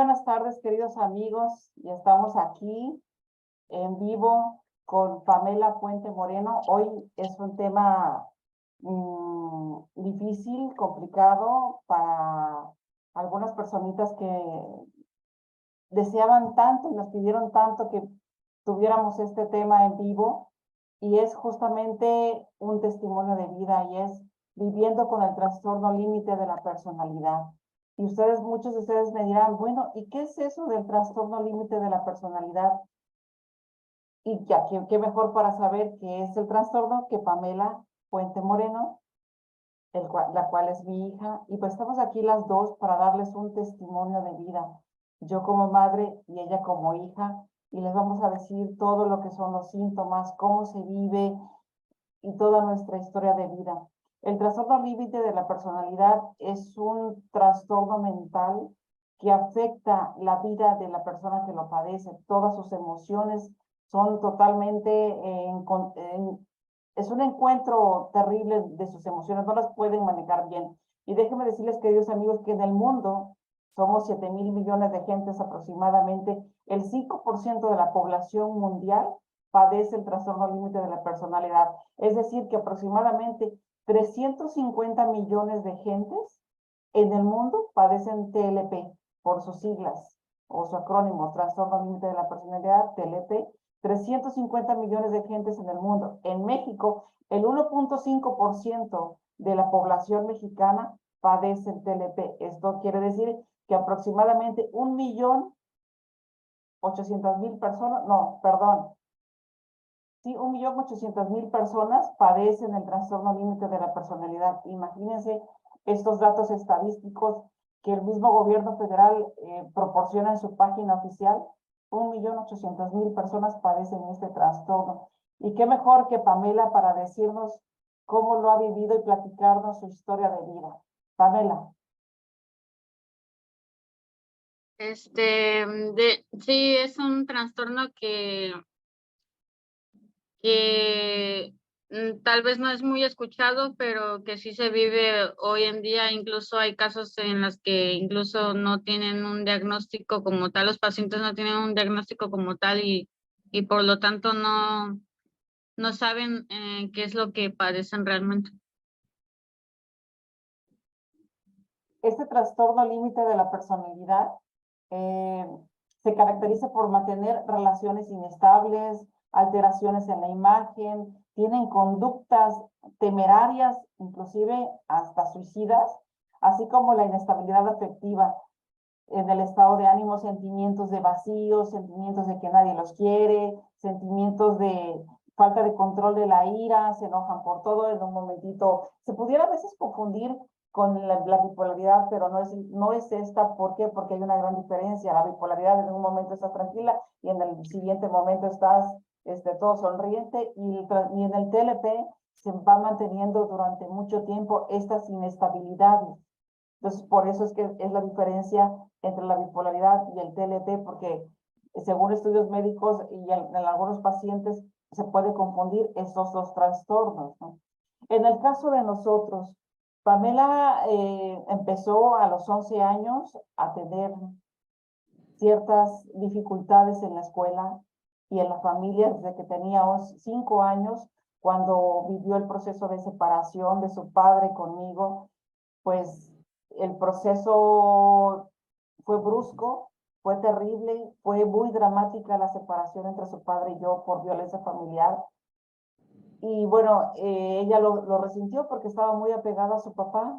buenas tardes, queridos amigos. Ya estamos aquí en vivo con Pamela Puente Moreno. Hoy es un tema difícil, complicado para algunas personitas que deseaban tanto y nos pidieron tanto que tuviéramos este tema en vivo, y es justamente un testimonio de vida y es viviendo con el trastorno límite de la personalidad. Y ustedes, muchos de ustedes me dirán, bueno, ¿y qué es eso del trastorno límite de la personalidad? Y ya, ¿qué mejor para saber qué es el trastorno que Pamela Puente Moreno, la cual es mi hija? Y pues estamos aquí las dos para darles un testimonio de vida. Yo como madre y ella como hija, y les vamos a decir todo lo que son los síntomas, cómo se vive y toda nuestra historia de vida. El trastorno límite de la personalidad es un trastorno mental que afecta la vida de la persona que lo padece. Todas sus emociones son totalmente es un encuentro terrible de sus emociones, no las pueden manejar bien. Y déjenme decirles, queridos amigos, que en el mundo somos 7,000 millones de gentes aproximadamente. El 5% de la población mundial padece el trastorno límite de la personalidad. Es decir, que aproximadamente 350 millones de gentes en el mundo padecen TLP por sus siglas o su acrónimo, trastorno límite de la personalidad, TLP. 350 millones de gentes en el mundo. En México, el 1.5% de la población mexicana padece el TLP. Esto quiere decir que aproximadamente 1.800.000 personas, no, perdón, sí, 1.800.000 personas padecen el trastorno límite de la personalidad. Imagínense estos datos estadísticos que el mismo gobierno federal proporciona en su página oficial. 1.800.000 personas padecen este trastorno. Y qué mejor que Pamela para decirnos cómo lo ha vivido y platicarnos su historia de vida. Pamela. Sí, es un trastorno que tal vez no es muy escuchado, pero que sí se vive hoy en día. Incluso hay casos en los que incluso no tienen un diagnóstico como tal, los pacientes no tienen un diagnóstico como tal y por lo tanto no saben qué es lo que padecen realmente. Este trastorno límite de la personalidad se caracteriza por mantener relaciones inestables, alteraciones en la imagen, tienen conductas temerarias, inclusive hasta suicidas, así como la inestabilidad afectiva en el estado de ánimo, sentimientos de vacío, sentimientos de que nadie los quiere, sentimientos de falta de control de la ira, se enojan por todo en un momentito. Se pudiera a veces confundir con la bipolaridad, pero no es esta. ¿Por qué? Porque hay una gran diferencia. La bipolaridad en un momento estás tranquila y en el siguiente momento estás todo sonriente, y en el TLP se va manteniendo durante mucho tiempo estas inestabilidades. Entonces, por eso es que es la diferencia entre la bipolaridad y el TLP, porque según estudios médicos y en algunos pacientes se puede confundir estos dos trastornos, ¿no? En el caso de nosotros, Pamela empezó a los 11 años a tener ciertas dificultades en la escuela y en la familia desde que tenía 5 años, cuando vivió el proceso de separación de su padre conmigo. Pues el proceso fue brusco, fue terrible, fue muy dramática la separación entre su padre y yo por violencia familiar. Y bueno, ella lo resintió porque estaba muy apegada a su papá.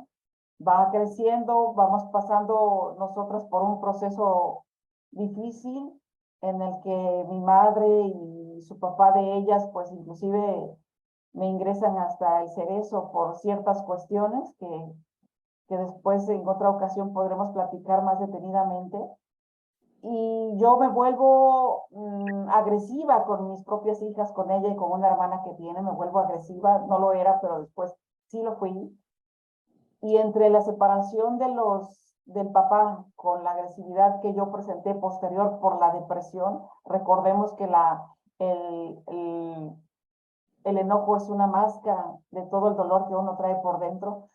Va creciendo, vamos pasando nosotras por un proceso difícil en el que mi madre y su papá de ellas, pues inclusive me ingresan hasta el cerezo por ciertas cuestiones que después en otra ocasión podremos platicar más detenidamente. Y yo me vuelvo agresiva con mis propias hijas, con ella y con una hermana que tiene. Me vuelvo agresiva, no lo era, pero después sí lo fui. Y entre la separación del papá con la agresividad que yo presenté posterior por la depresión, recordemos que el, el, el enojo es una máscara de todo el dolor que uno trae por dentro.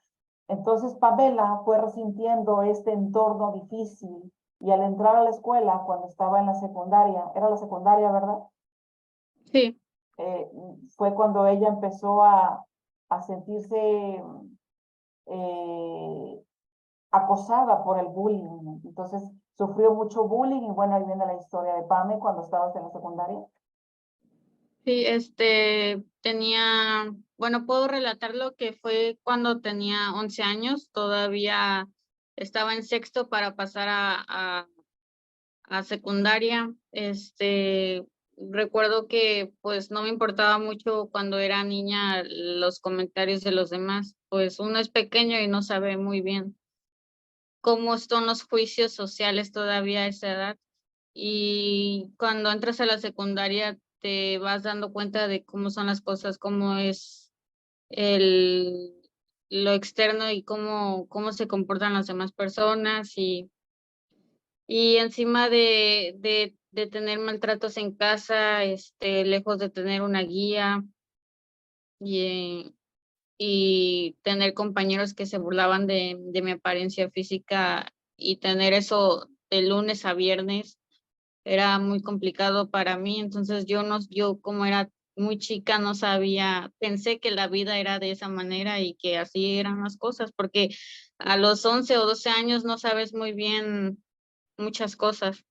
Entonces Pamela fue resintiendo este entorno difícil Y al entrar a la escuela, cuando estaba en la secundaria, era la secundaria, ¿verdad? Sí, Eh, Fue cuando ella empezó a sentirse eh, acosada por el bullying. Entonces, sufrió mucho bullying y bueno, ahí viene la historia de Pame cuando estabas en la secundaria. sí, bueno, puedo relatar lo que fue cuando tenía 11 años, todavía estaba en sexto para pasar a secundaria. Recuerdo que pues no me importaba mucho cuando era niña los comentarios de los demás, pues uno es pequeño y no sabe muy bien cómo son los juicios sociales todavía a esa edad. Y cuando entras a la secundaria te vas dando cuenta de cómo son las cosas, cómo es el, lo externo y cómo se comportan las demás personas y encima de tener maltratos en casa, lejos de tener una guía y, y tener compañeros que se burlaban de mi apariencia física y tener eso de lunes a viernes era muy complicado para mí. Entonces yo como era muy chica no sabía, pensé que la vida era de esa manera y que así eran las cosas, porque a los 11 o 12 años no sabes muy bien muchas cosas.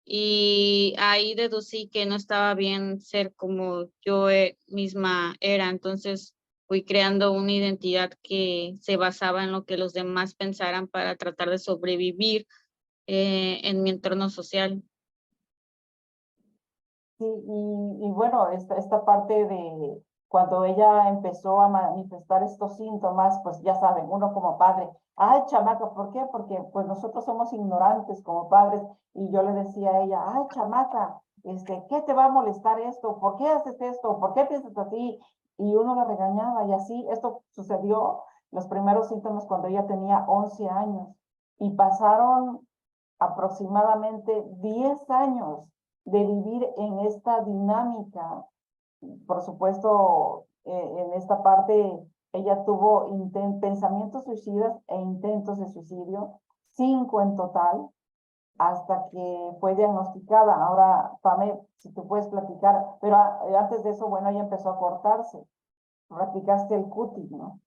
Y ahí deducí que no estaba bien ser como yo misma era. Entonces fui creando una identidad que se basaba en lo que los demás pensaran para tratar de sobrevivir en mi entorno social. Sí, y bueno, esta parte de cuando ella empezó a manifestar estos síntomas, pues ya saben, uno como padre, ay, chamaca, ¿por qué? Porque pues nosotros somos ignorantes como padres y yo le decía a ella, ay, chamaca, ¿qué te va a molestar esto? ¿Por qué haces esto? ¿Por qué piensas así? Y uno la regañaba y así, esto sucedió los primeros síntomas cuando ella tenía 11 años y pasaron aproximadamente 10 años de vivir en esta dinámica. Por supuesto, en esta parte ella tuvo pensamientos suicidas e intentos de suicidio, 5 en total, hasta que fue diagnosticada. Ahora, Pame, si tú puedes platicar, pero antes de eso, bueno, ella empezó a cortarse. Practicaste el cutting, ¿no?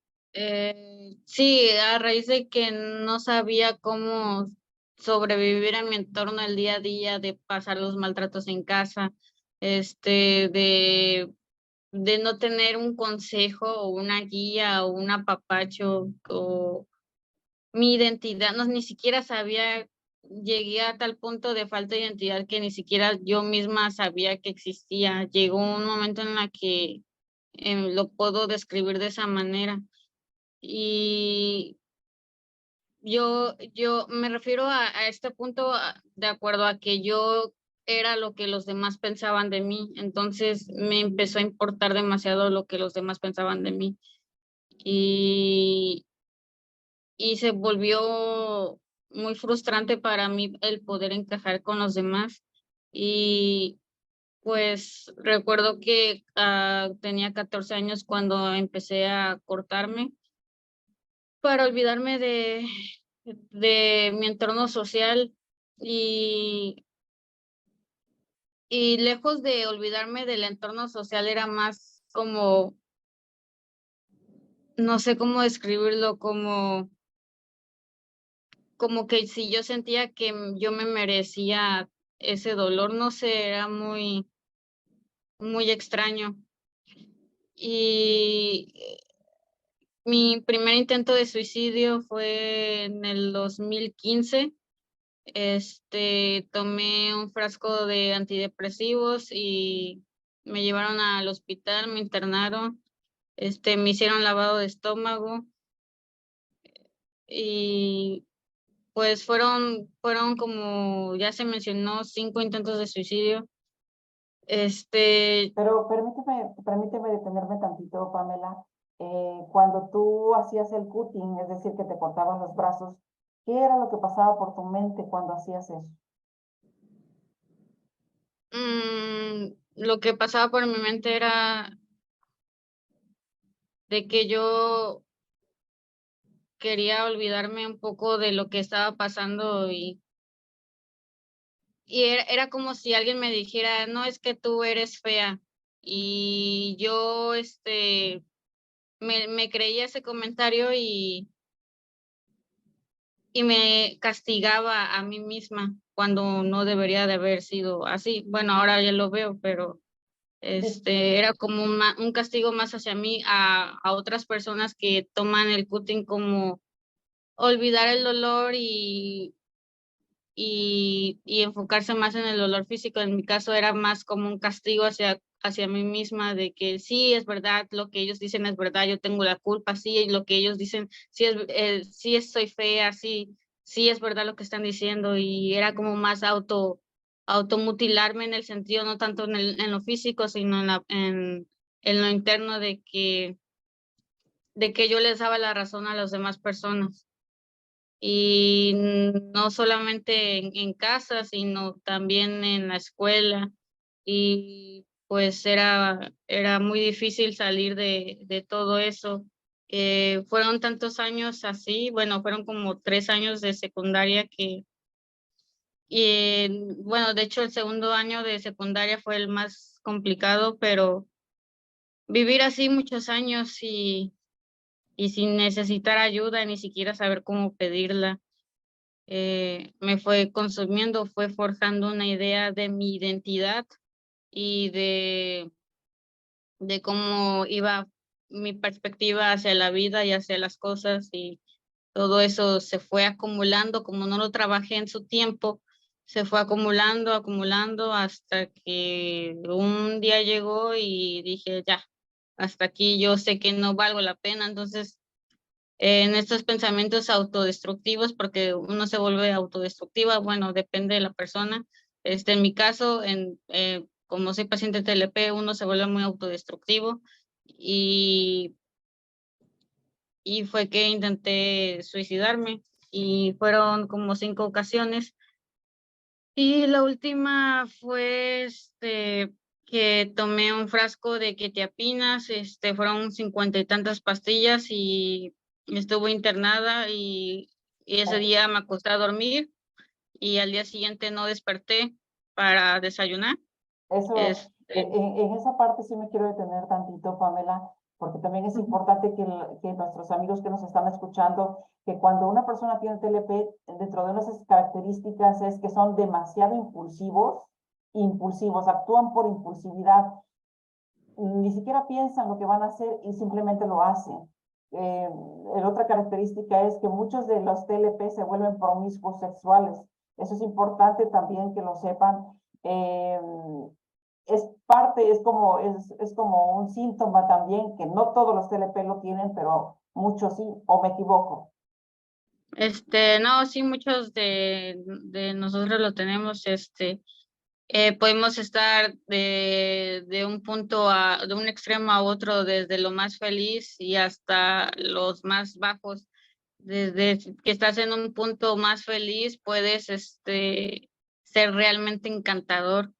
Sí, a raíz de que no sabía cómo sobrevivir en mi entorno el día a día, de pasar los maltratos en casa, este, de, de no tener un consejo o una guía o un apapacho o mi identidad, no, ni siquiera sabía, llegué a tal punto de falta de identidad que ni siquiera yo misma sabía que existía. Llegó un momento en la que lo puedo describir de esa manera. Y yo me refiero a este punto de acuerdo a que yo era lo que los demás pensaban de mí, entonces me empezó a importar demasiado lo que los demás pensaban de mí y, y se volvió muy frustrante para mí el poder encajar con los demás y pues recuerdo que tenía 14 años cuando empecé a cortarme para olvidarme de mi entorno social y, y lejos de olvidarme del entorno social era más como, no sé cómo describirlo, como que si yo sentía que yo me merecía ese dolor, no sé, era muy extraño. Y mi primer intento de suicidio fue en el 2015. Tomé un frasco de antidepresivos y me llevaron al hospital, me internaron, me hicieron lavado de estómago y pues fueron como ya se mencionó 5 intentos de suicidio. Este, Pero permíteme detenerme tantito, Pamela. Cuando tú hacías el cutting, es decir, que te cortaban los brazos, ¿qué era lo que pasaba por tu mente cuando hacías eso? lo que pasaba por mi mente era de que yo quería olvidarme un poco de lo que estaba pasando y era como si alguien me dijera, no, es que tú eres fea. Y yo, me creía ese comentario y me castigaba a mí misma cuando no debería de haber sido así. Bueno, ahora ya lo veo, pero Sí, era como un castigo más hacia mí, a otras personas que toman el cutting como olvidar el dolor y enfocarse más en el dolor físico. En mi caso era más como un castigo hacia mí misma de que sí, es verdad, lo que ellos dicen es verdad, yo tengo la culpa, sí, lo que ellos dicen, soy fea, sí, sí es verdad lo que están diciendo, y era como más automutilarme en el sentido, no tanto en lo físico, sino en lo interno de que yo les daba la razón a las demás personas. Y no solamente en casa, sino también en la escuela. Y pues era muy difícil salir de todo eso. Fueron tantos años así, bueno, fueron como 3 años de secundaria bueno, de hecho el segundo año de secundaria fue el más complicado, pero vivir así muchos años y sin necesitar ayuda, ni siquiera saber cómo pedirla, me fue consumiendo, fue forjando una idea de mi identidad y de cómo iba mi perspectiva hacia la vida y hacia las cosas, y todo eso se fue acumulando, como no lo trabajé en su tiempo, se fue acumulando, acumulando hasta que un día llegó y dije, ya, hasta aquí, yo sé que no valgo la pena. Entonces en estos pensamientos autodestructivos, porque uno se vuelve autodestructiva, bueno, depende de la persona. En mi caso, como soy paciente TLP, uno se vuelve muy autodestructivo, y, y fue que intenté suicidarme, y fueron como 5 ocasiones. Y la última fue que tomé un frasco de quetiapinas, fueron 50 y tantas pastillas, y estuve internada, y ese ok. día me acosté a dormir y al día siguiente no desperté para desayunar. Eso, Este, en esa parte sí me quiero detener tantito, Pamela, porque también es importante que nuestros amigos que nos están escuchando, que cuando una persona tiene TLP, dentro de unas características es que son demasiado impulsivos, actúan por impulsividad, ni siquiera piensan lo que van a hacer y simplemente lo hacen. Eh, la otra característica es que muchos de los TLP se vuelven promiscuos sexuales. Eso es importante también que lo sepan. Eh, es parte, es como un síntoma también, que no todos los TLP lo tienen, pero muchos sí, o me equivoco. no, sí, muchos de nosotros lo tenemos. Podemos estar de un de un extremo a otro, desde lo más feliz y hasta los más bajos. Desde que estás en un punto más feliz, puedes ser realmente encantador.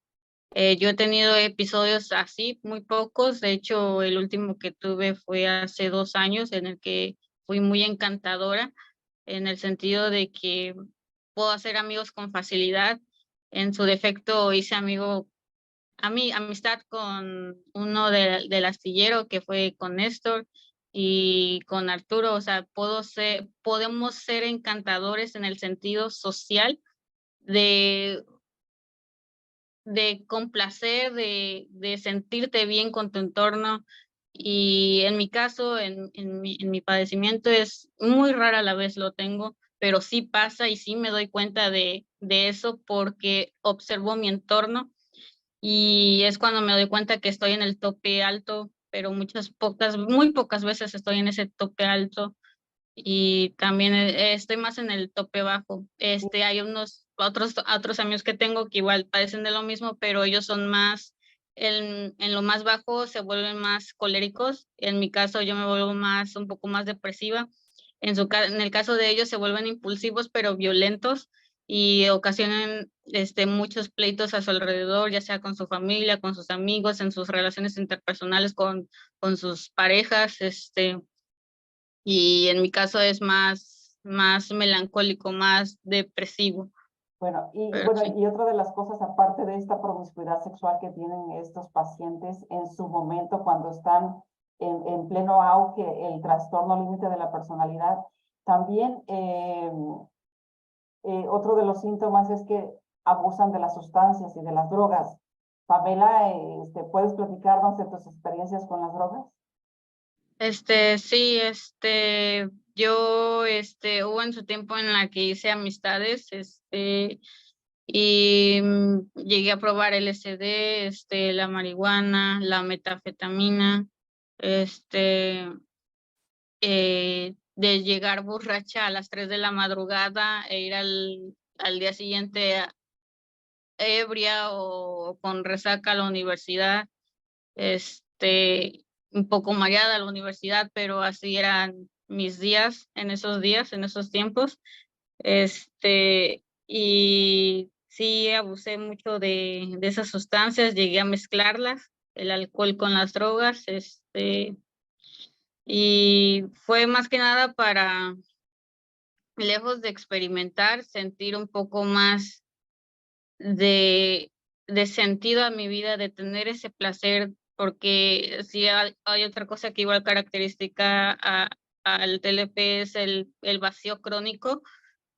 Yo he tenido episodios así, muy pocos. De hecho, el último que tuve fue hace 2 años, en el que fui muy encantadora, en el sentido de que puedo hacer amigos con facilidad. En su defecto hice amistad con uno del astillero, que fue con Néstor y con Arturo. O sea, podemos ser encantadores en el sentido social de, de complacer, de sentirte bien con tu entorno. Y en mi caso, en mi padecimiento, es muy rara la vez lo tengo, pero sí pasa y sí me doy cuenta de eso porque observo mi entorno, y es cuando me doy cuenta que estoy en el tope alto, pero muy pocas veces estoy en ese tope alto, y también estoy más en el tope bajo. Hay otros amigos que tengo que igual padecen de lo mismo, pero ellos son más, en lo más bajo se vuelven más coléricos. En mi caso yo me vuelvo un poco más depresiva. En el caso de ellos se vuelven impulsivos pero violentos, y ocasionan muchos pleitos a su alrededor, ya sea con su familia, con sus amigos, en sus relaciones interpersonales con sus parejas. Y en mi caso es más melancólico, más depresivo. Bueno, pero sí. y otra de las cosas, aparte de esta promiscuidad sexual que tienen estos pacientes en su momento, cuando están en pleno auge, el trastorno límite de la personalidad, también otro de los síntomas es que abusan de las sustancias y de las drogas. Pamela, ¿puedes platicarnos de tus experiencias con las drogas? Sí, yo, hubo en su tiempo en la que hice amistades, y llegué a probar LSD, la marihuana, la metafetamina, este, de llegar borracha a las 3 de la madrugada e ir al día siguiente ebria o con resaca a la universidad, un poco mareada a la universidad, pero así eran mis días en esos días, en esos tiempos. Y sí abusé mucho de esas sustancias, llegué a mezclarlas, el alcohol con las drogas, y fue más que nada para, lejos de experimentar, sentir un poco más de, de sentido a mi vida, de tener ese placer, porque sí hay otra cosa que igual característica al TLP es el vacío crónico,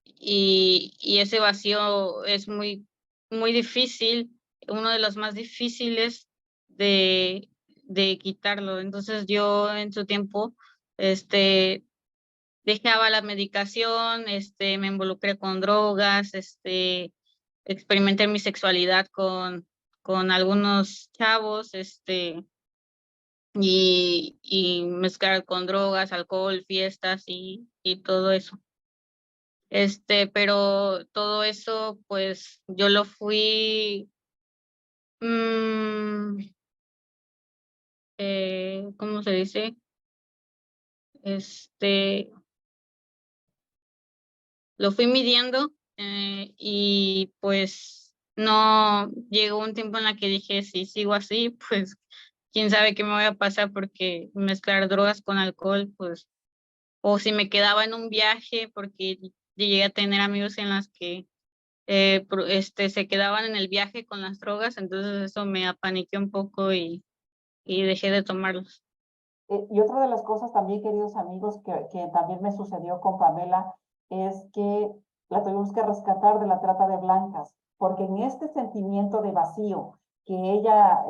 y ese vacío es muy difícil, uno de los más difíciles de quitarlo. Entonces yo en su tiempo, dejaba la medicación, me involucré con drogas, experimenté mi sexualidad con algunos chavos, y mezclar con drogas, alcohol, fiestas y todo eso. Pero todo eso, pues, yo lo fui, ¿cómo se dice? Este, lo fui midiendo, y pues no llegó un tiempo en la que dije, si sigo así, pues quién sabe qué me voy a pasar, porque mezclar drogas con alcohol, pues, o si me quedaba en un viaje, porque llegué a tener amigos en las que se quedaban en el viaje con las drogas, entonces eso me apaniqué un poco y dejé de tomarlos. Y otra de las cosas también, queridos amigos, que también me sucedió con Pamela, es que la tuvimos que rescatar de la trata de blancas, porque en este sentimiento de vacío que ella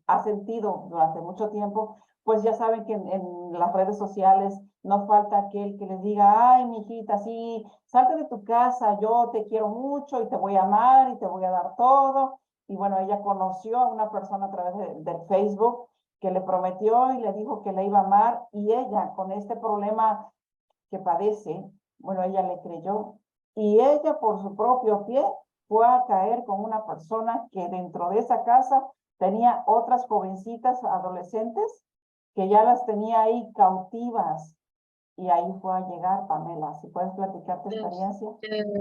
ha sentido durante mucho tiempo, pues ya saben que en las redes sociales no falta aquel que les diga, ay, mijita, sí, salte de tu casa, yo te quiero mucho y te voy a amar y te voy a dar todo. Y bueno, ella conoció a una persona a través del Facebook que le prometió y le dijo que la iba a amar, y ella con este problema que padece, bueno, ella le creyó, y ella por su propio pie fue a caer con una persona que dentro de esa casa tenía otras jovencitas adolescentes que ya las tenía ahí cautivas, y ahí fue a llegar Pamela. Si puedes platicar tu experiencia.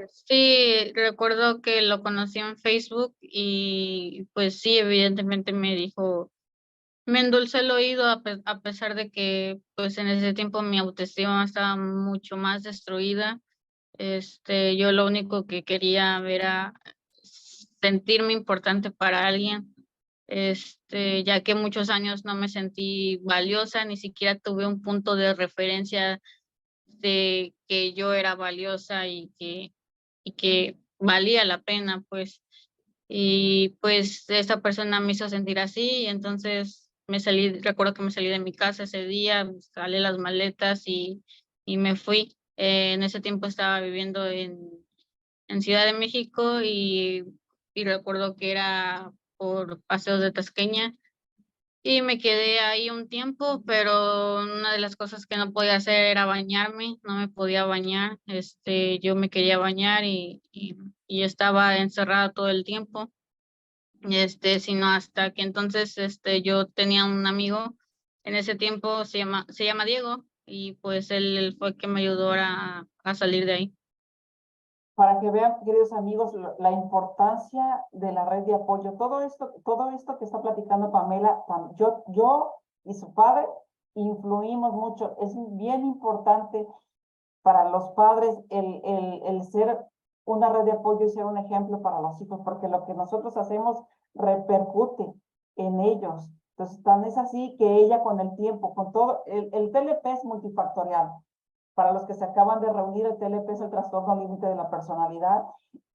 Sí, recuerdo que lo conocí en Facebook y pues sí, evidentemente me dijo, me endulzó el oído a pesar de que pues en ese tiempo mi autoestima estaba mucho más destruida. Yo lo único que quería era sentirme importante para alguien, ya que muchos años no me sentí valiosa, ni siquiera tuve un punto de referencia de que yo era valiosa y que valía la pena, pues. Y pues esta persona me hizo sentir así, y entonces recuerdo que me salí de mi casa ese día, salí las maletas y me fui. En ese tiempo estaba viviendo en Ciudad de México, y recuerdo que era por Paseos de Tasqueña, y me quedé ahí un tiempo, pero una de las cosas que no podía hacer era bañarme, no me podía bañar, yo me quería bañar y estaba encerrada todo el tiempo, sino hasta que entonces, yo tenía un amigo, en ese tiempo se llama Diego, y pues él fue el que me ayudó a salir de ahí. Para que vean, queridos amigos, la importancia de la red de apoyo. Todo esto que está platicando Pamela, yo y su padre influimos mucho. Es bien importante para los padres el ser una red de apoyo y ser un ejemplo para los hijos, porque lo que nosotros hacemos repercute en ellos. Entonces, tan es así que ella con el tiempo, con todo, el TLP es multifactorial. Para los que se acaban de reunir, el TLP es el trastorno límite de la personalidad,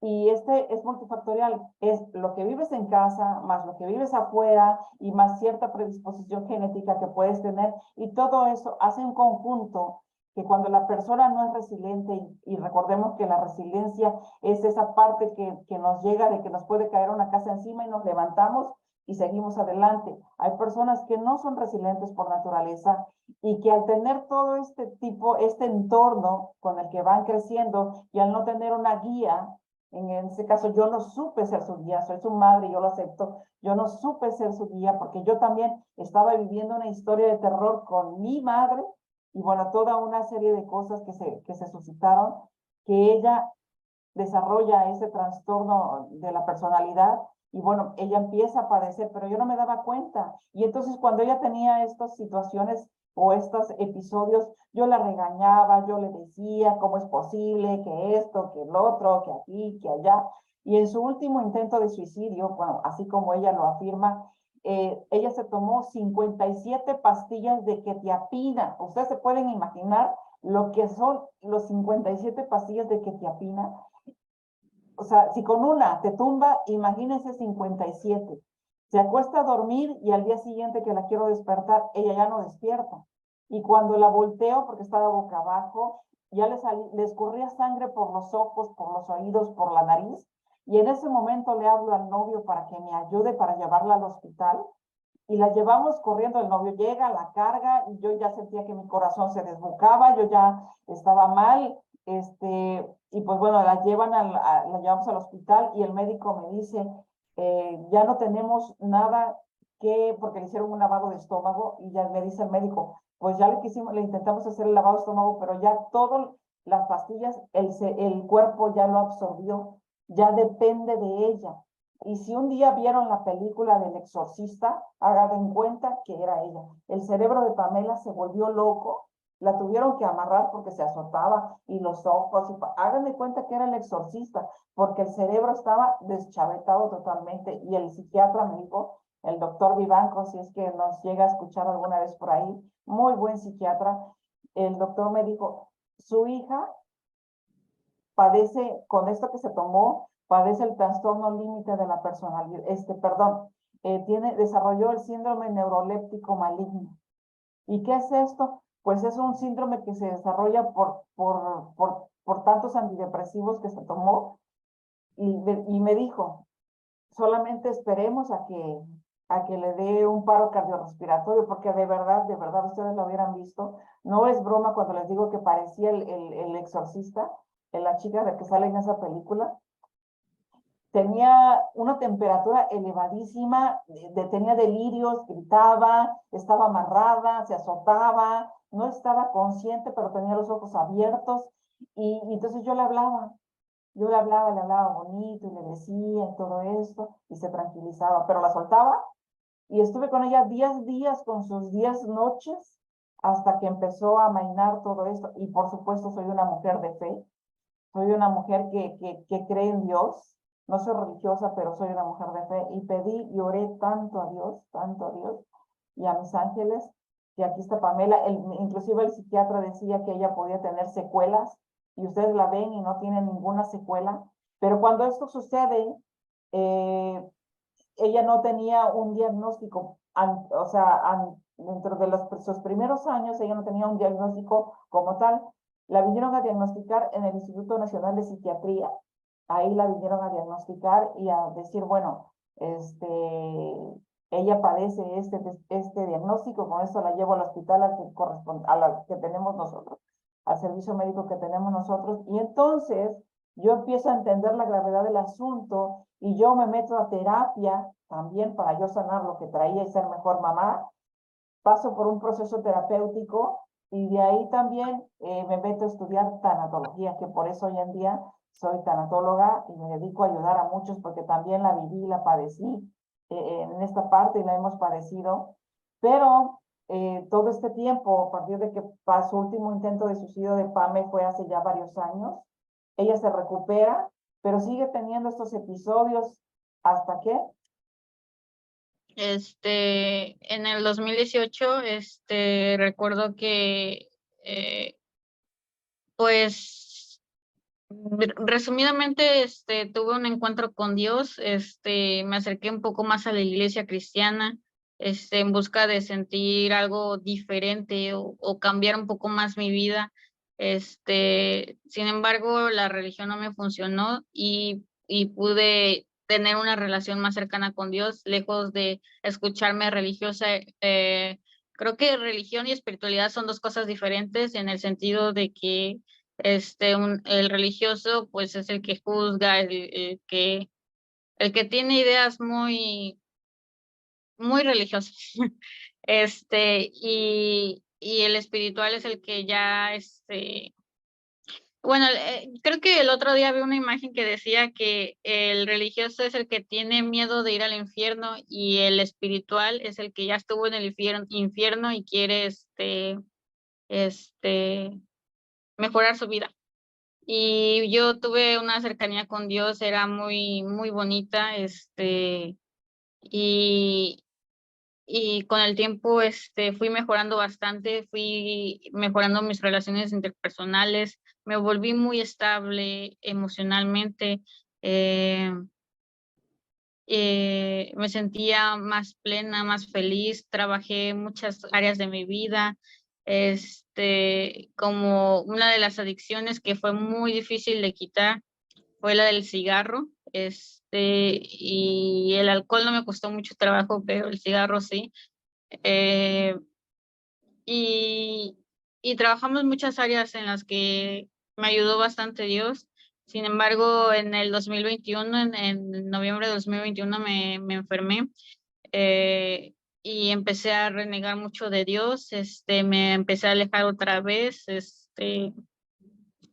y este es multifactorial, es lo que vives en casa, más lo que vives afuera, y más cierta predisposición genética que puedes tener, y todo eso hace un conjunto que cuando la persona no es resiliente, y recordemos que la resiliencia es esa parte que nos llega de que nos puede caer una casa encima y nos levantamos y seguimos adelante. Hay personas que no son resilientes por naturaleza y que al tener todo este tipo, este entorno con el que van creciendo y al no tener una guía, en ese caso yo no supe ser su guía, soy su madre, yo lo acepto, yo no supe ser su guía porque yo también estaba viviendo una historia de terror con mi madre y bueno, toda una serie de cosas que se suscitaron, que ella desarrolla ese trastorno de la personalidad y bueno, ella empieza a padecer, pero yo no me daba cuenta. Y entonces cuando ella tenía estas situaciones o estos episodios, yo la regañaba, yo le decía cómo es posible que esto, que el otro, que aquí, que allá. Y en su último intento de suicidio, bueno, así como ella lo afirma, ella se tomó 57 pastillas de quetiapina. Ustedes se pueden imaginar lo que son los 57 pastillas de quetiapina. O sea, si con una te tumba, imagínense 57. Se acuesta a dormir y al día siguiente que la quiero despertar, ella ya no despierta. Y cuando la volteo, porque estaba boca abajo, ya le escurría sangre por los ojos, por los oídos, por la nariz. Y en ese momento le hablo al novio para que me ayude para llevarla al hospital. Y la llevamos corriendo, el novio llega, la carga, y yo ya sentía que mi corazón se desbocaba, yo ya estaba mal, y pues bueno, la llevamos al hospital y el médico me dice, ya no tenemos nada porque le hicieron un lavado de estómago, y ya me dice el médico, pues ya le intentamos hacer el lavado de estómago, pero ya todas las pastillas, el cuerpo ya lo absorbió, ya depende de ella. Y si un día vieron la película del Exorcista, hagan en cuenta que era ella. El cerebro de Pamela se volvió loco, la tuvieron que amarrar porque se azotaba y los ojos, hagan de cuenta que era el exorcista, porque el cerebro estaba deschavetado totalmente. Y el psiquiatra me dijo, el doctor Vivanco, si es que nos llega a escuchar alguna vez por ahí, muy buen psiquiatra, el doctor me dijo, su hija padece, con esto que se tomó, padece el trastorno límite de la personalidad, desarrolló el síndrome neuroléptico maligno. ¿Y qué es esto? Pues es un síndrome que se desarrolla por tantos antidepresivos que se tomó, y me dijo, solamente esperemos a que le dé un paro cardiorrespiratorio, porque de verdad, ustedes lo hubieran visto, no es broma cuando les digo que parecía el exorcista, la chica de que sale en esa película. Tenía una temperatura elevadísima, tenía delirios, gritaba, estaba amarrada, se azotaba, no estaba consciente, pero tenía los ojos abiertos, y entonces yo le hablaba bonito, y le decía y todo esto, y se tranquilizaba, pero la soltaba, y estuve con ella 10 días, con sus 10 noches, hasta que empezó a amainar todo esto. Y por supuesto soy una mujer de fe, soy una mujer que cree en Dios, no soy religiosa, pero soy una mujer de fe, y pedí y oré tanto a Dios y a mis ángeles, que aquí está Pamela, inclusive el psiquiatra decía que ella podía tener secuelas, y ustedes la ven y no tiene ninguna secuela, pero cuando esto sucede, eh, ella no tenía un diagnóstico, o sea, dentro de sus primeros años, ella no tenía un diagnóstico como tal. La vinieron a diagnosticar en el Instituto Nacional de Psiquiatría, ahí la vinieron a diagnosticar y a decir, bueno, ella padece este diagnóstico, con esto la llevo al hospital al que corresponde, a la que tenemos nosotros, al servicio médico que tenemos nosotros, y entonces yo empiezo a entender la gravedad del asunto y yo me meto a terapia también para yo sanar lo que traía y ser mejor mamá. Paso por un proceso terapéutico y de ahí también me meto a estudiar tanatología, que por eso hoy en día soy tanatóloga y me dedico a ayudar a muchos porque también la viví y la padecí en esta parte, y la hemos padecido. Pero todo este tiempo, a partir de que pasó último intento de suicidio de Pame, fue hace ya varios años, ella se recupera pero sigue teniendo estos episodios. ¿Hasta qué? En el 2018, recuerdo que, pues, resumidamente, tuve un encuentro con Dios, me acerqué un poco más a la iglesia cristiana, en busca de sentir algo diferente o cambiar un poco más mi vida. Sin embargo, la religión no me funcionó y pude tener una relación más cercana con Dios, lejos de escucharme religiosa. Creo que religión y espiritualidad son dos cosas diferentes en el sentido de que el religioso pues es el que juzga, el que tiene ideas muy religiosas. Y el espiritual es el que ya, bueno, creo que el otro día vi una imagen que decía que el religioso es el que tiene miedo de ir al infierno y el espiritual es el que ya estuvo en el infierno y quiere, este, mejorar su vida. Y yo tuve una cercanía con Dios, era muy bonita, y, y con el tiempo, fui mejorando bastante, fui mejorando mis relaciones interpersonales, me volví muy estable emocionalmente, eh, me sentía más plena, más feliz, trabajé en muchas áreas de mi vida, como una de las adicciones que fue muy difícil de quitar fue la del cigarro, y el alcohol no me costó mucho trabajo, pero el cigarro sí. Eh, y, y trabajamos muchas áreas en las que me ayudó bastante Dios. Sin embargo, en el 2021, en noviembre de 2021 me enfermé, y empecé a renegar mucho de Dios, me empecé a alejar otra vez,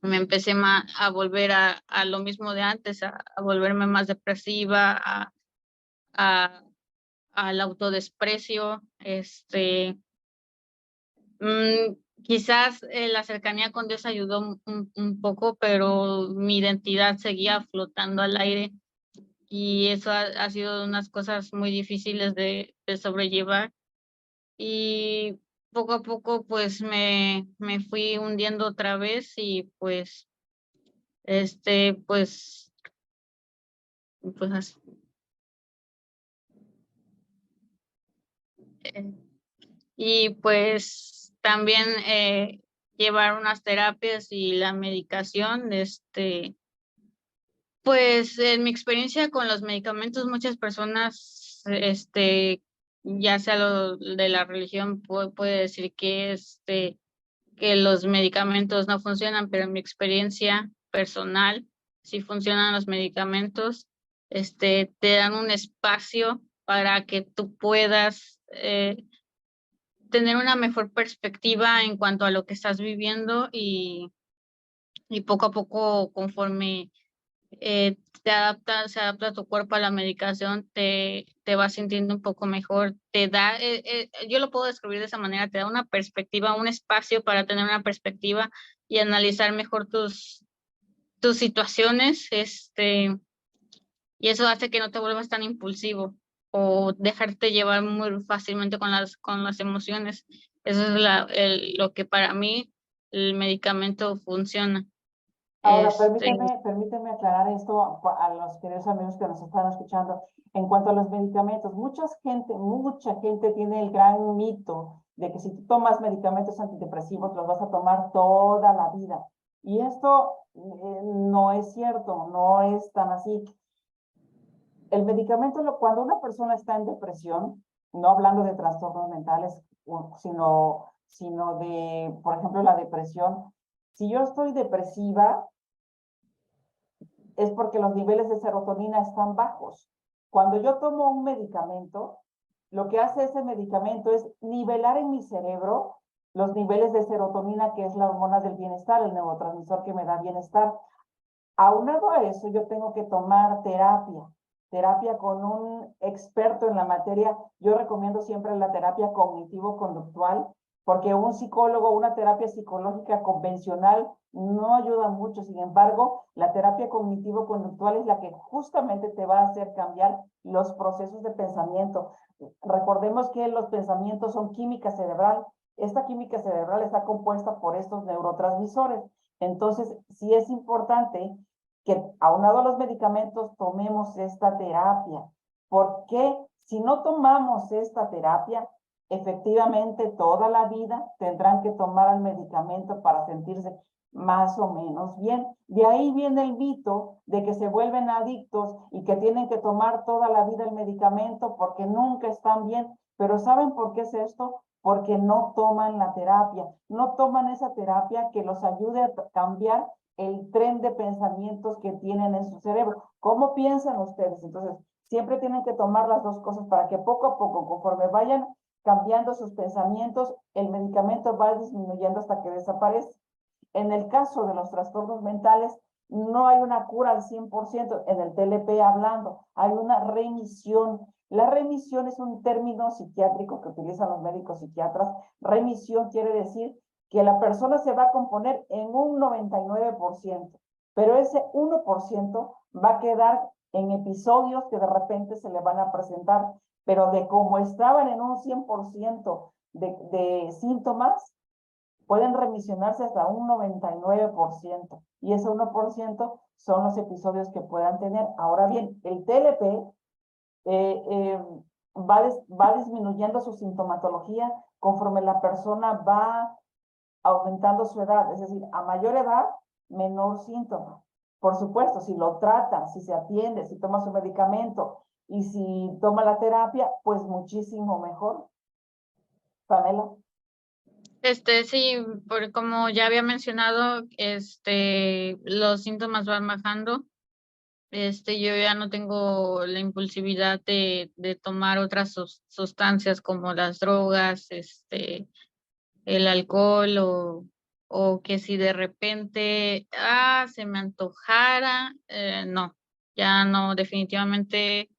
me empecé a volver a lo mismo de antes, a volverme más depresiva, a, al autodesprecio, quizás la cercanía con Dios ayudó un poco, pero mi identidad seguía flotando al aire y eso ha sido unas cosas muy difíciles de sobrellevar y poco a poco pues me fui hundiendo otra vez y pues pues así. eh, Y pues también llevar unas terapias y la medicación, pues en mi experiencia con los medicamentos, muchas personas, ya sea lo de la religión, puede decir que los medicamentos no funcionan, pero en mi experiencia personal, sí funcionan los medicamentos, te dan un espacio para que tú puedas tener una mejor perspectiva en cuanto a lo que estás viviendo y poco a poco, conforme se adapta tu cuerpo a la medicación, te vas sintiendo un poco mejor, te da, yo lo puedo describir de esa manera, te da una perspectiva, un espacio para tener una perspectiva y analizar mejor tus situaciones, y eso hace que no te vuelvas tan impulsivo o dejarte llevar muy fácilmente con las emociones. Eso es lo que para mí el medicamento funciona. Ahora, Este, permíteme aclarar esto a los queridos amigos que nos están escuchando. En cuanto a los medicamentos, mucha gente tiene el gran mito de que si tú tomas medicamentos antidepresivos los vas a tomar toda la vida. Y esto no es cierto, no es tan así. El medicamento, cuando una persona está en depresión, no hablando de trastornos mentales, sino de, por ejemplo, la depresión, si yo estoy depresiva, es porque los niveles de serotonina están bajos. Cuando yo tomo un medicamento, lo que hace ese medicamento es nivelar en mi cerebro los niveles de serotonina, que es la hormona del bienestar, el neurotransmisor que me da bienestar. Aunado a eso, yo tengo que tomar terapia con un experto en la materia. Yo recomiendo siempre la terapia cognitivo-conductual, porque un psicólogo, una terapia psicológica convencional no ayuda mucho. Sin embargo, la terapia cognitivo-conductual es la que justamente te va a hacer cambiar los procesos de pensamiento. Recordemos que los pensamientos son química cerebral. Esta química cerebral está compuesta por estos neurotransmisores. Entonces, sí es importante que, aunado a los medicamentos, tomemos esta terapia. Porque si no tomamos esta terapia, efectivamente toda la vida tendrán que tomar el medicamento para sentirse más o menos bien. De ahí viene el mito de que se vuelven adictos y que tienen que tomar toda la vida el medicamento porque nunca están bien. Pero ¿saben por qué es esto? Porque no toman la terapia, no toman esa terapia que los ayude a cambiar el tren de pensamientos que tienen en su cerebro. ¿Cómo piensan ustedes? Entonces, siempre tienen que tomar las dos cosas para que poco a poco, conforme vayan cambiando sus pensamientos, el medicamento va disminuyendo hasta que desaparece. En el caso de los trastornos mentales, no hay una cura al 100%, en el TLP hablando, hay una remisión. La remisión es un término psiquiátrico que utilizan los médicos psiquiatras. Remisión quiere decir que la persona se va a componer en un 99%, pero ese 1% va a quedar en episodios que de repente se le van a presentar, pero de cómo estaban en un 100% de síntomas, pueden remisionarse hasta un 99%, y ese 1% son los episodios que puedan tener. Ahora bien, el TLP va disminuyendo su sintomatología conforme la persona va aumentando su edad, es decir, a mayor edad, menor síntoma. Por supuesto, si lo trata, si se atiende, si toma su medicamento y si toma la terapia, pues muchísimo mejor. Pamela. Sí, como ya había mencionado, los síntomas van bajando. Yo ya no tengo la impulsividad de tomar otras sustancias como las drogas, el alcohol o que si de repente, se me antojara, no, ya no, definitivamente,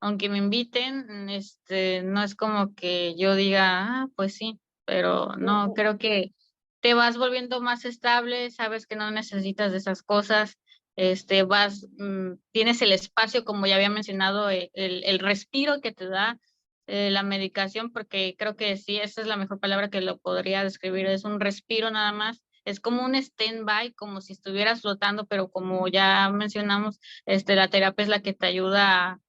aunque me inviten, no es como que yo diga, pues sí, pero no, creo que te vas volviendo más estable, sabes que no necesitas de esas cosas, tienes el espacio, como ya había mencionado, el respiro que te da la medicación, porque creo que sí, esa es la mejor palabra que lo podría describir, es un respiro nada más, es como un stand-by, como si estuvieras flotando, pero como ya mencionamos, la terapia es la que te ayuda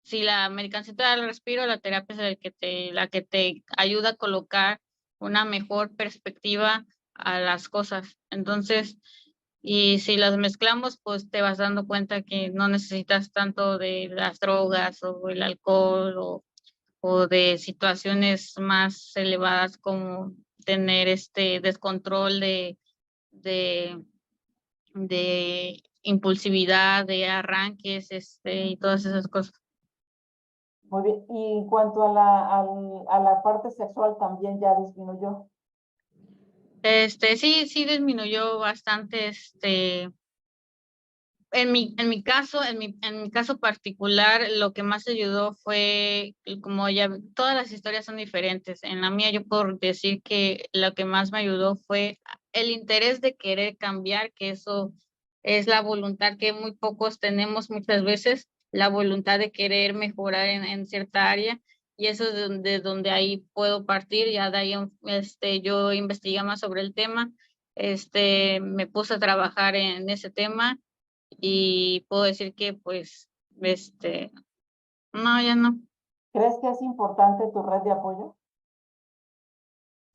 si la medicación te da el respiro, la terapia es la que te ayuda a colocar una mejor perspectiva a las cosas. Entonces, y si las mezclamos, pues te vas dando cuenta que no necesitas tanto de las drogas o el alcohol o de situaciones más elevadas como tener este descontrol de, de impulsividad, de arranques, y todas esas cosas. Muy bien. Y en cuanto a la parte sexual, también ya disminuyó. Sí disminuyó bastante, en mi caso particular, lo que más ayudó fue, como ya, todas las historias son diferentes. En la mía, yo puedo decir que lo que más me ayudó fue el interés de querer cambiar, que eso es la voluntad que muy pocos tenemos muchas veces, la voluntad de querer mejorar en cierta área. Y eso es donde ahí puedo partir. Ya de ahí, yo investigué más sobre el tema, me puse a trabajar en ese tema y puedo decir que pues, no, ya no. ¿Crees que es importante tu red de apoyo?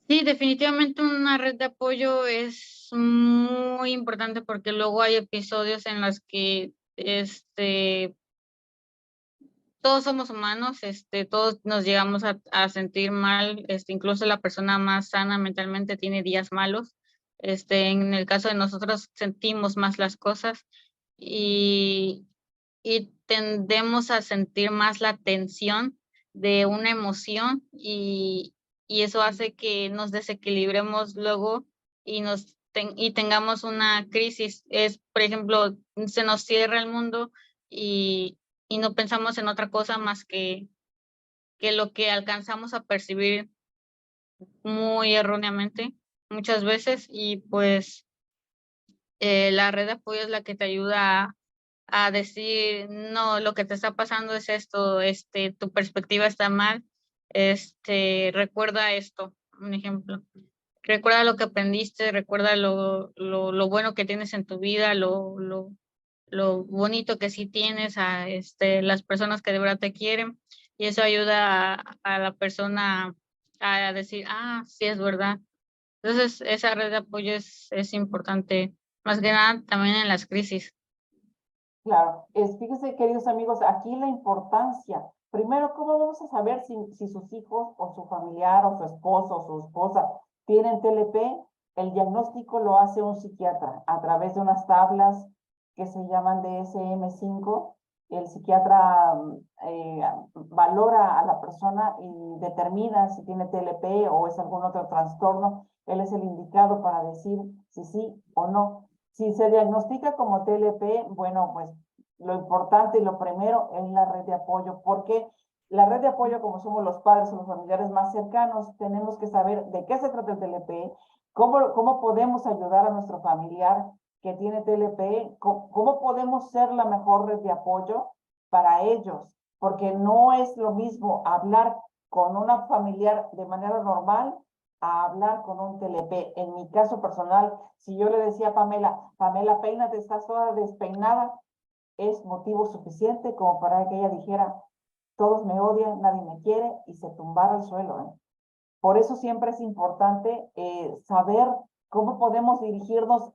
Sí, definitivamente una red de apoyo es muy importante porque luego hay episodios en los que, todos somos humanos, todos nos llegamos a sentir mal, incluso la persona más sana mentalmente tiene días malos. En el caso de nosotros sentimos más las cosas y, y tendemos a sentir más la tensión de una emoción y eso hace que nos desequilibremos luego y tengamos una crisis. Por ejemplo, se nos cierra el mundo y no pensamos en otra cosa más que lo que alcanzamos a percibir muy erróneamente muchas veces y pues la red de apoyo es la que te ayuda a decir, no, lo que te está pasando es esto, tu perspectiva está mal, recuerda esto, un ejemplo. Recuerda lo que aprendiste, recuerda lo bueno que tienes en tu vida, lo bonito que sí tienes, a las personas que de verdad te quieren, y eso ayuda a la persona a decir, ah, sí es verdad. Entonces, esa red de apoyo es importante, más que nada también en las crisis. Claro, fíjense, queridos amigos, aquí la importancia. Primero, ¿cómo vamos a saber si sus hijos o su familiar o su esposo o su esposa tienen TLP? El diagnóstico lo hace un psiquiatra a través de unas tablas que se llaman DSM-5. El psiquiatra valora a la persona y determina si tiene TLP o es algún otro trastorno. Él es el indicado para decir si sí o no. Si se diagnostica como TLP, bueno, pues lo importante y lo primero es la red de apoyo, porque la red de apoyo, como somos los padres o los familiares más cercanos, tenemos que saber de qué se trata el TLP, cómo podemos ayudar a nuestro familiar que tiene TLP, cómo podemos ser la mejor red de apoyo para ellos, porque no es lo mismo hablar con una familiar de manera normal a hablar con un TLP. En mi caso personal, si yo le decía a Pamela, peínate, estás toda despeinada, es motivo suficiente como para que ella dijera, todos me odian, nadie me quiere, y se tumbara al suelo, ¿eh? Por eso siempre es importante saber cómo podemos dirigirnos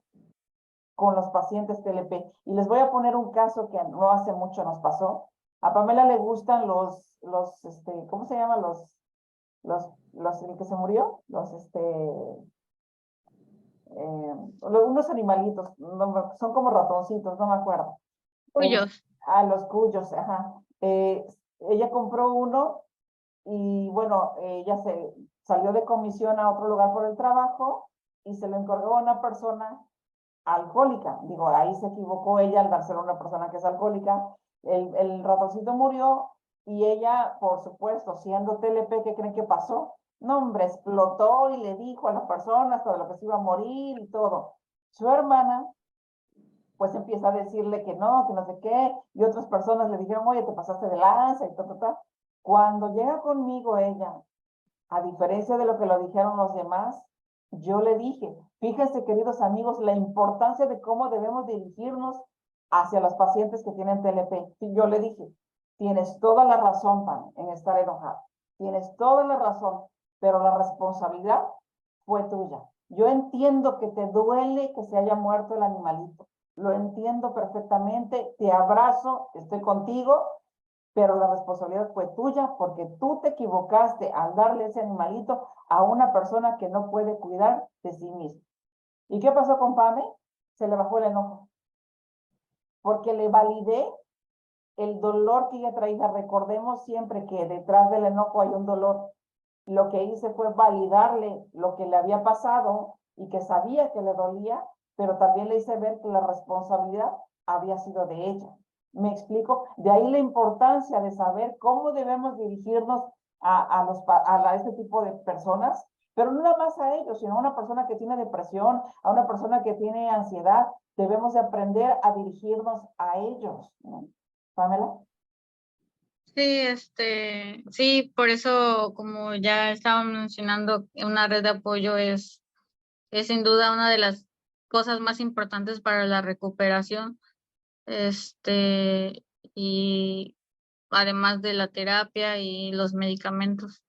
con los pacientes TLP. Y les voy a poner un caso que no hace mucho nos pasó. A Pamela le gustan ¿cómo se llaman el que se murió? Unos animalitos, son como ratoncitos, no me acuerdo. Tuyos. Los cuyos, ajá. Ella compró uno y bueno, ella se salió de comisión a otro lugar por el trabajo y se lo encargó a una persona alcohólica. Digo, ahí se equivocó ella al dárselo a una persona que es alcohólica. El ratoncito murió y ella, por supuesto, siendo TLP, ¿qué creen que pasó? No, hombre, explotó y le dijo a la persona hasta de lo que se iba a morir y todo. Su hermana pues empieza a decirle que no sé qué, y otras personas le dijeron, oye, te pasaste de lanza y ta. Cuando llega conmigo ella, a diferencia de lo que lo dijeron los demás, yo le dije, fíjense, queridos amigos, la importancia de cómo debemos dirigirnos hacia los pacientes que tienen TLP. Y yo le dije, tienes toda la razón, Pan, en estar enojado. Tienes toda la razón, pero la responsabilidad fue tuya. Yo entiendo que te duele que se haya muerto el animalito. Lo entiendo perfectamente, te abrazo, estoy contigo, pero la responsabilidad fue tuya porque tú te equivocaste al darle ese animalito a una persona que no puede cuidar de sí misma. ¿Y qué pasó con Pame? Se le bajó el enojo, porque le validé el dolor que ella traía. Recordemos siempre que detrás del enojo hay un dolor. Lo que hice fue validarle lo que le había pasado y que sabía que le dolía, pero también le hice ver que la responsabilidad había sido de ella. ¿Me explico? De ahí la importancia de saber cómo debemos dirigirnos a este tipo de personas, pero no nada más a ellos, sino a una persona que tiene depresión, a una persona que tiene ansiedad. Debemos de aprender a dirigirnos a ellos, ¿no? Pamela. Sí, sí, por eso, como ya estaba mencionando, una red de apoyo es sin duda una de las cosas más importantes para la recuperación, y además de la terapia y los medicamentos.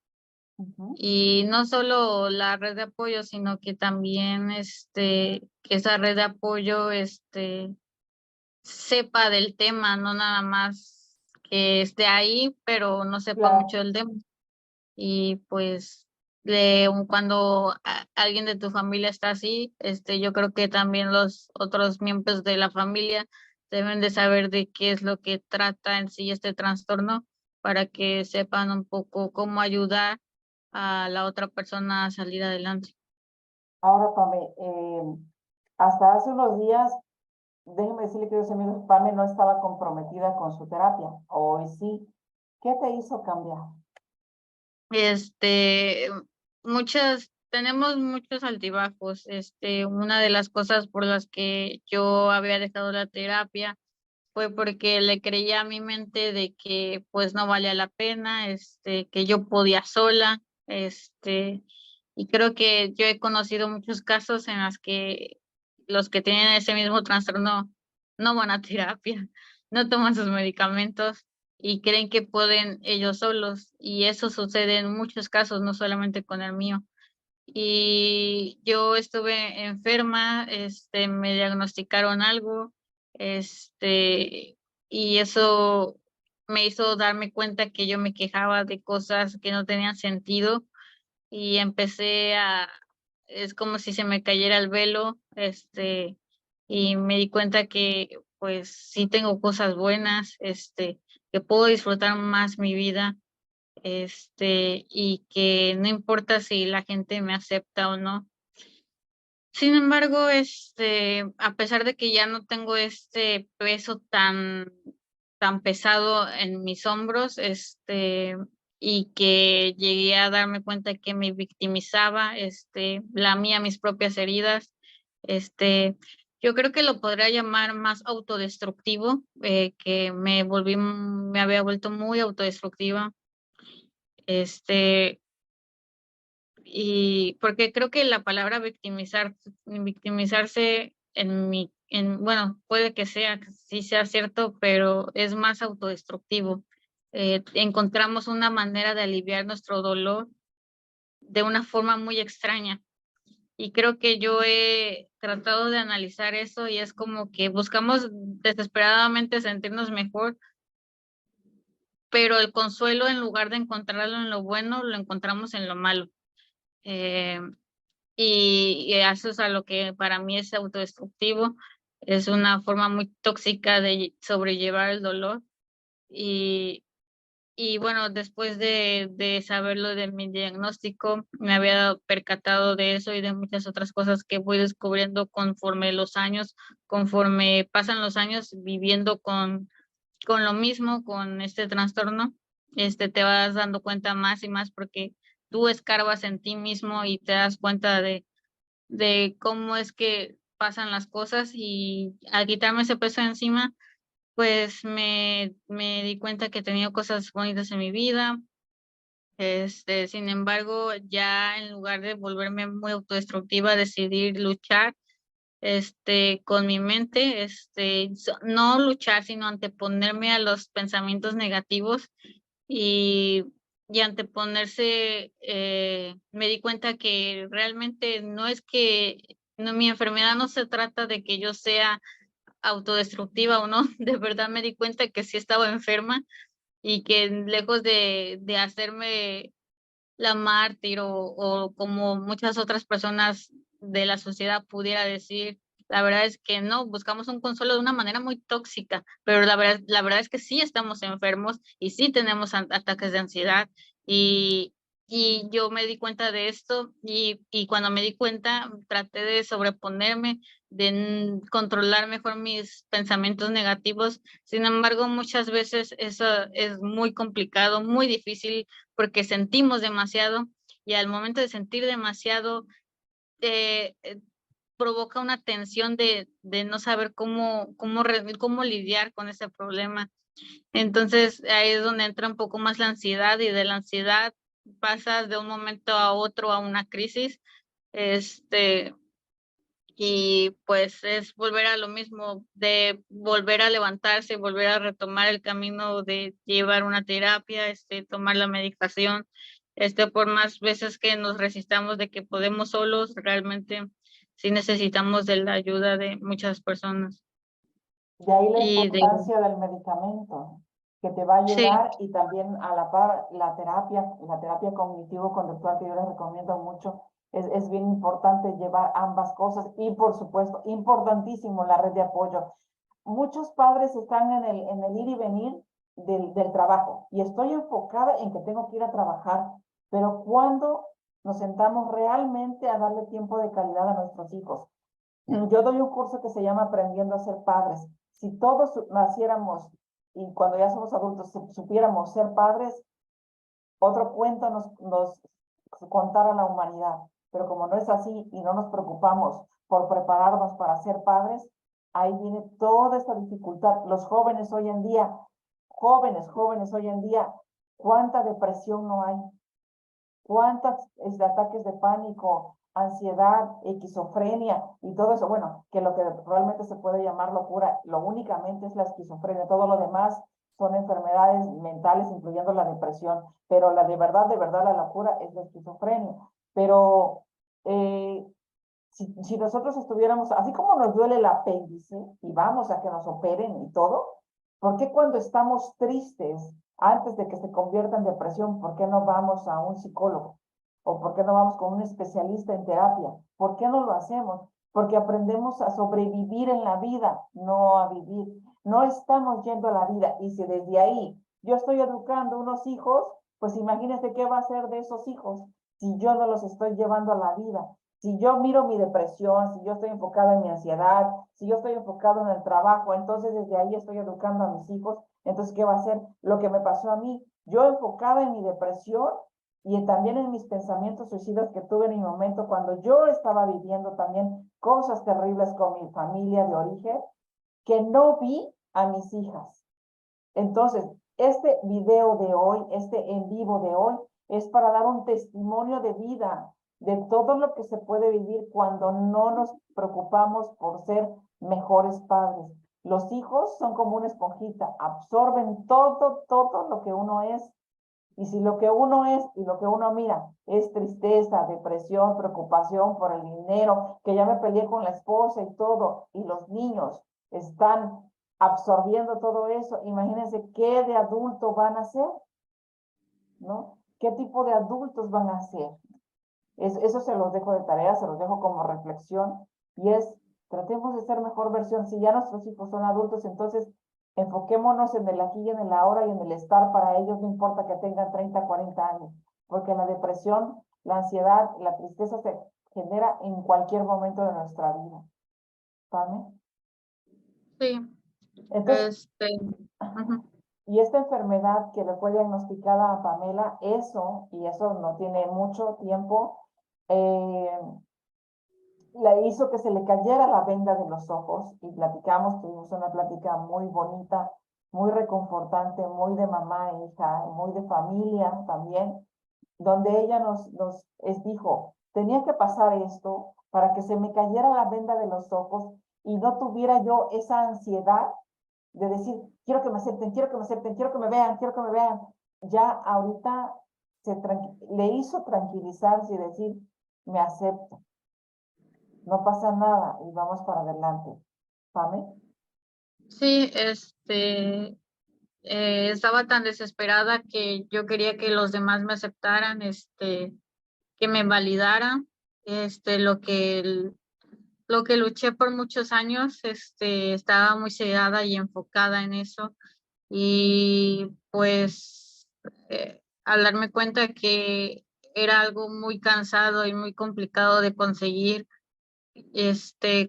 Y no solo la red de apoyo, sino que también que esa red de apoyo sepa del tema, no nada más que esté ahí, pero no sepa mucho Claro. del tema. Y pues cuando alguien de tu familia está así, yo creo que también los otros miembros de la familia deben de saber de qué es lo que trata en sí este trastorno para que sepan un poco cómo ayudar a la otra persona a salir adelante. Ahora, Pame, hasta hace unos días, déjenme decirle, queridos amigos, Pame no estaba comprometida con su terapia. Hoy sí. ¿Qué te hizo cambiar? Este, tenemos muchos altibajos. Una de las cosas por las que yo había dejado la terapia fue porque le creía a mi mente de que pues no valía la pena, que yo podía sola, y creo que yo he conocido muchos casos en los que los que tienen ese mismo trastorno no van a terapia, no toman sus medicamentos y creen que pueden ellos solos, y eso sucede en muchos casos, no solamente con el mío. Y yo estuve enferma, me diagnosticaron algo, y eso me hizo darme cuenta que yo me quejaba de cosas que no tenían sentido, y es como si se me cayera el velo, y me di cuenta que pues sí tengo cosas buenas, que puedo disfrutar más mi vida, y que no importa si la gente me acepta o no. Sin embargo, a pesar de que ya no tengo este peso tan pesado en mis hombros, y que llegué a darme cuenta que me victimizaba, lamía mis propias heridas, yo creo que lo podría llamar más autodestructivo, que me había vuelto muy autodestructiva, este, y porque creo que la palabra victimizarse bueno, puede que sí sea cierto, pero es más autodestructivo. Encontramos una manera de aliviar nuestro dolor de una forma muy extraña. Y creo que yo he tratado de analizar eso y es como que buscamos desesperadamente sentirnos mejor, pero el consuelo, en lugar de encontrarlo en lo bueno, lo encontramos en lo malo. Eh, y eso es a lo que para mí es autodestructivo, es una forma muy tóxica de sobrellevar el dolor. Y, y bueno, después de saberlo de mi diagnóstico, me había percatado de eso y de muchas otras cosas que voy descubriendo conforme los años, conforme pasan los años viviendo con lo mismo, con este trastorno, te vas dando cuenta más y más porque tú escarbas en ti mismo y te das cuenta de cómo es que pasan las cosas, y al quitarme ese peso encima, pues me di cuenta que he tenido cosas bonitas en mi vida. Sin embargo, ya en lugar de volverme muy autodestructiva, decidí luchar, con mi mente, no luchar, sino anteponerme a los pensamientos negativos, y, y anteponerse, me di cuenta que realmente no es que mi enfermedad no se trata de que yo sea autodestructiva o no, de verdad me di cuenta que sí estaba enferma y que lejos de hacerme la mártir o como muchas otras personas de la sociedad pudiera decir, la verdad es que no, buscamos un consuelo de una manera muy tóxica, pero la verdad es que sí estamos enfermos y sí tenemos ataques de ansiedad, y, y yo me di cuenta de esto, y cuando me di cuenta traté de sobreponerme, de controlar mejor mis pensamientos negativos. Sin embargo, muchas veces eso es muy complicado, muy difícil, porque sentimos demasiado, y al momento de sentir demasiado, provoca una tensión de no saber cómo lidiar con ese problema. Entonces ahí es donde entra un poco más la ansiedad, y de la ansiedad pasas de un momento a otro a una crisis, este, y pues es volver a lo mismo, de volver a levantarse, volver a retomar el camino de llevar una terapia, tomar la medicación, por más veces que nos resistamos de que podemos solos, realmente sí necesitamos de la ayuda de muchas personas. De ahí la Y de, importancia del medicamento, que te va a sí, ayudar, y también a la par la terapia cognitivo-conductual que yo les recomiendo mucho, es bien importante llevar ambas cosas, y por supuesto, importantísimo la red de apoyo. Muchos padres están en el ir y venir del trabajo, y estoy enfocada en que tengo que ir a trabajar, pero cuando nos sentamos realmente a darle tiempo de calidad a nuestros hijos. Yo doy un curso que se llama Aprendiendo a ser padres. Si todos naciéramos y cuando ya somos adultos supiéramos ser padres, otro cuento nos contar a la humanidad. Pero como no es así y no nos preocupamos por prepararnos para ser padres, ahí viene toda esta dificultad. Los jóvenes hoy en día, jóvenes hoy en día, ¿cuánta depresión no hay? ¿Cuántos ataques de pánico, ansiedad, esquizofrenia y todo eso? Bueno, que lo que realmente se puede llamar locura, lo únicamente es la esquizofrenia, todo lo demás son enfermedades mentales, incluyendo la depresión, pero la de verdad, la locura es la esquizofrenia. Pero si nosotros estuviéramos, así como nos duele el apéndice y vamos a que nos operen y todo, ¿por qué cuando estamos tristes, antes de que se convierta en depresión, por qué no vamos a un psicólogo? ¿O por qué no vamos con un especialista en terapia? ¿Por qué no lo hacemos? Porque aprendemos a sobrevivir en la vida, no a vivir. No estamos yendo a la vida. Y si desde ahí yo estoy educando unos hijos, pues imagínense qué va a ser de esos hijos si yo no los estoy llevando a la vida. Si yo miro mi depresión, si yo estoy enfocada en mi ansiedad, si yo estoy enfocado en el trabajo, entonces desde ahí estoy educando a mis hijos. Entonces, ¿qué va a ser lo que me pasó a mí? Yo enfocada en mi depresión y también en mis pensamientos suicidas que tuve en mi momento cuando yo estaba viviendo también cosas terribles con mi familia de origen, que no vi a mis hijas. Entonces, este video de hoy, este en vivo de hoy, es para dar un testimonio de vida, de todo lo que se puede vivir cuando no nos preocupamos por ser mejores padres. Los hijos son como una esponjita, absorben todo lo que uno es. Y si lo que uno es y lo que uno mira es tristeza, depresión, preocupación por el dinero, que ya me peleé con la esposa y todo, y los niños están absorbiendo todo eso, imagínense qué de adulto van a ser, ¿no? ¿Qué tipo de adultos van a ser? Eso se los dejo de tarea, se los dejo como reflexión, y es, tratemos de ser mejor versión. Si ya nuestros hijos son adultos, entonces enfoquémonos en el aquí y en el ahora y en el estar para ellos, no importa que tengan 30, 40 años, porque la depresión, la ansiedad, la tristeza se genera en cualquier momento de nuestra vida. ¿Pame? Sí, Entonces, ujú. y esta enfermedad que le fue diagnosticada a Pamela, y eso no tiene mucho tiempo, la hizo que se le cayera la venda de los ojos y platicamos, tuvimos una plática muy bonita, muy reconfortante, muy de mamá e hija, muy de familia también, donde ella nos dijo, tenía que pasar esto para que se me cayera la venda de los ojos y no tuviera yo esa ansiedad de decir, quiero que me acepten, quiero que me acepten, quiero que me vean, quiero que me vean. Ya ahorita le hizo tranquilizarse y decir, me acepto, no pasa nada y vamos para adelante. ¿Pame? Sí, estaba tan desesperada que yo quería que los demás me aceptaran, que me validaran, lo que luché por muchos años, estaba muy cegada y enfocada en eso. Y pues al darme cuenta que era algo muy cansado y muy complicado de conseguir,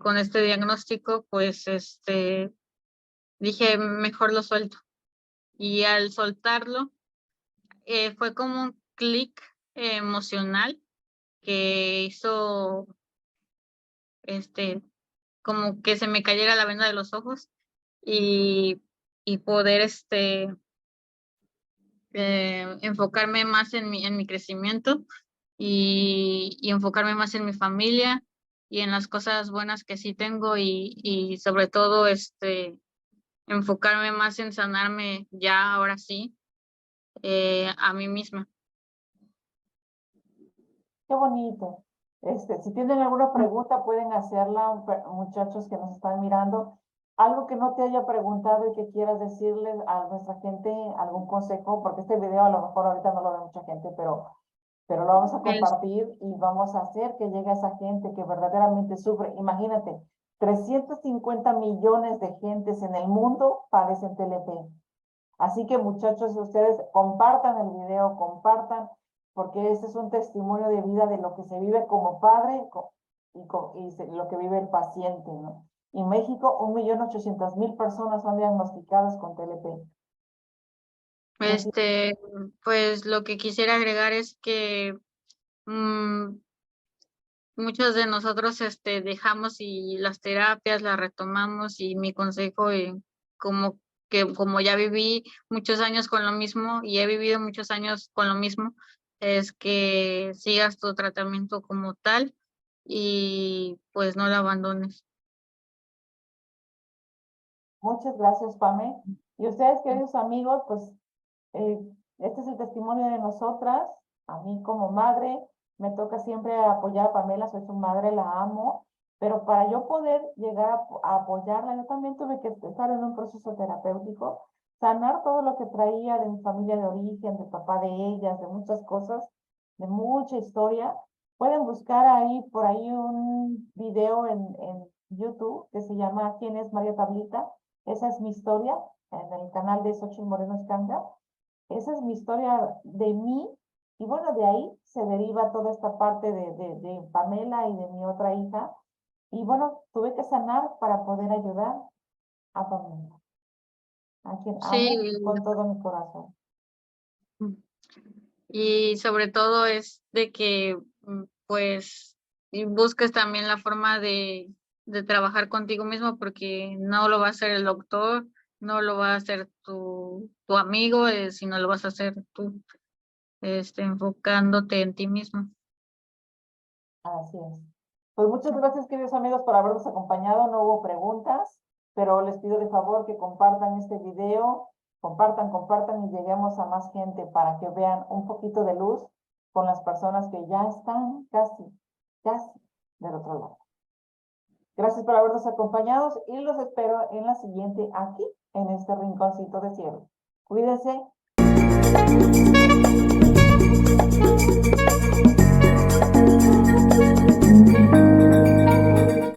con este diagnóstico, pues dije, mejor lo suelto. Y al soltarlo, fue como un clic emocional que hizo, como que se me cayera la venda de los ojos y, y poder, enfocarme más en mi crecimiento y enfocarme más en mi familia y en las cosas buenas que sí tengo y sobre todo, enfocarme más en sanarme ya, ahora sí, a mí misma. Qué bonito. Si tienen alguna pregunta, pueden hacerla, muchachos que nos están mirando. Algo que no te haya preguntado y que quieras decirles a nuestra gente, algún consejo, porque este video a lo mejor ahorita no lo ve mucha gente, pero lo vamos a Es- compartir y vamos a hacer que llegue a esa gente que verdaderamente sufre. Imagínate, 350 millones de gentes en el mundo padecen TLP. Así que muchachos, ustedes compartan el video, compartan, porque este es un testimonio de vida de lo que se vive como padre lo que vive el paciente, ¿no? En México, 1.800.000 personas son diagnosticadas con TLP. Pues lo que quisiera agregar es que muchos de nosotros dejamos y las terapias las retomamos, y mi consejo, como ya viví muchos años con lo mismo y he vivido muchos años con lo mismo, es que sigas tu tratamiento como tal y pues no lo abandones. Muchas gracias, Pame. Y ustedes, queridos amigos, pues eh, este es el testimonio de nosotras. A mí como madre me toca siempre apoyar a Pamela, soy su madre, la amo, pero para yo poder llegar a apoyarla, yo también tuve que estar en un proceso terapéutico, sanar todo lo que traía de mi familia de origen, del papá de ellas, de muchas cosas, de mucha historia. Pueden buscar ahí, por ahí un video en YouTube que se llama ¿Quién es María Tablita? Esa es mi historia, en el canal de Xochitl Moreno Escanga. Esa es mi historia de mí, y bueno, de ahí se deriva toda esta parte de Pamela y de mi otra hija. Y bueno, tuve que sanar para poder ayudar a Pamela, a quien Sí, amo con todo mi corazón. y sobre todo es de que pues y busques también la forma de trabajar contigo mismo, porque no lo va a hacer el doctor, no lo va a hacer tu amigo, sino lo vas a hacer tú, enfocándote en ti mismo. Así es. Pues muchas gracias, queridos amigos, por habernos acompañado. No hubo preguntas, pero les pido de favor que compartan este video, compartan y lleguemos a más gente para que vean un poquito de luz con las personas que ya están casi del otro lado. Gracias por habernos acompañado y los espero en la siguiente aquí, en este rinconcito de cielo. Cuídense.